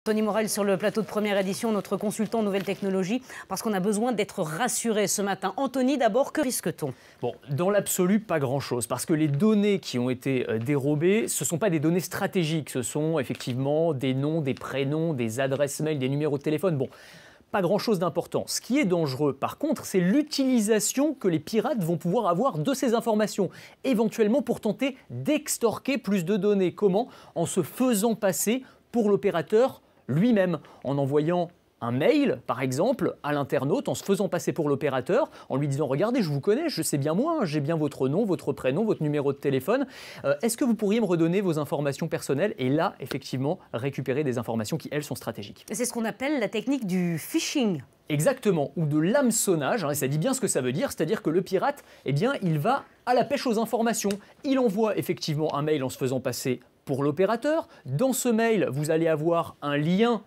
Tony Morel sur le plateau de Première Édition, notre consultant nouvelles technologies, parce qu'on a besoin d'être rassuré ce matin. Anthony, d'abord, que risque-t-on? Bon, dans l'absolu, pas grand-chose, parce que les données qui ont été dérobées, ce ne sont pas des données stratégiques, ce sont effectivement des noms, des prénoms, des adresses mail, des numéros de téléphone. Bon, pas grand-chose d'important. Ce qui est dangereux, par contre, c'est l'utilisation que les pirates vont pouvoir avoir de ces informations, éventuellement pour tenter d'extorquer plus de données. Comment? En se faisant passer pour l'opérateur lui-même, en envoyant un mail, par exemple, à l'internaute, en se faisant passer pour l'opérateur, en lui disant « Regardez, je vous connais, je sais bien moi, j'ai bien votre nom, votre prénom, votre numéro de téléphone. Est-ce que vous pourriez me redonner vos informations personnelles ?» Et là, effectivement, récupérer des informations qui, elles, sont stratégiques. C'est ce qu'on appelle la technique du phishing. Exactement, ou de l'hameçonnage, et ça dit bien ce que ça veut dire, c'est-à-dire que le pirate, eh bien, il va à la pêche aux informations. Il envoie effectivement un mail en se faisant passer pour l'opérateur. Dans ce mail, vous allez avoir un lien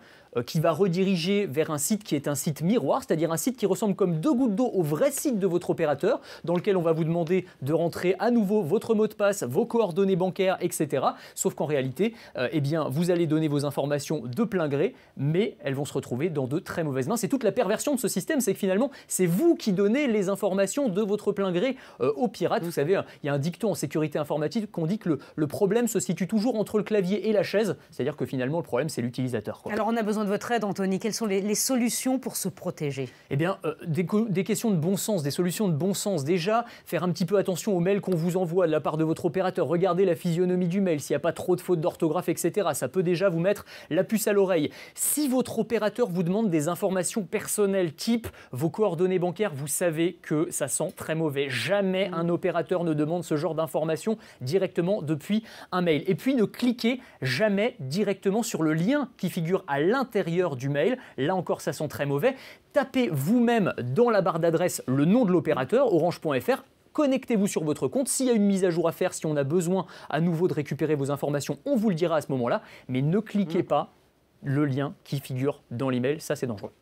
qui va rediriger vers un site qui est un site miroir, c'est-à-dire un site qui ressemble comme deux gouttes d'eau au vrai site de votre opérateur, dans lequel on va vous demander de rentrer à nouveau votre mot de passe, vos coordonnées bancaires, etc. Sauf qu'en réalité, eh bien, vous allez donner vos informations de plein gré, mais elles vont se retrouver dans de très mauvaises mains. C'est toute la perversion de ce système, c'est que finalement, c'est vous qui donnez les informations de votre plein gré aux pirates. Vous savez, il y a un dicton en sécurité informatique qu'on dit que le problème se situe toujours entre le clavier et la chaise, c'est-à-dire que finalement, le problème, c'est l'utilisateur. Alors, on a besoin de votre aide, Anthony. Quelles sont les solutions pour se protéger? Eh bien, des questions de bon sens, des solutions de bon sens. Déjà, faire un petit peu attention aux mails qu'on vous envoie de la part de votre opérateur. Regardez la physionomie du mail, s'il n'y a pas trop de fautes d'orthographe, etc. Ça peut déjà vous mettre la puce à l'oreille. Si votre opérateur vous demande des informations personnelles type vos coordonnées bancaires, vous savez que ça sent très mauvais. Jamais un opérateur ne demande ce genre d'informations directement depuis un mail. Et puis, ne cliquez jamais directement sur le lien qui figure à l'intérieur du mail. Là encore, ça sent très mauvais. Tapez vous-même dans la barre d'adresse le nom de l'opérateur, orange.fr. Connectez-vous sur votre compte. S'il y a une mise à jour à faire, si on a besoin à nouveau de récupérer vos informations, on vous le dira à ce moment-là. Mais ne cliquez pas le lien qui figure dans l'email, ça c'est dangereux.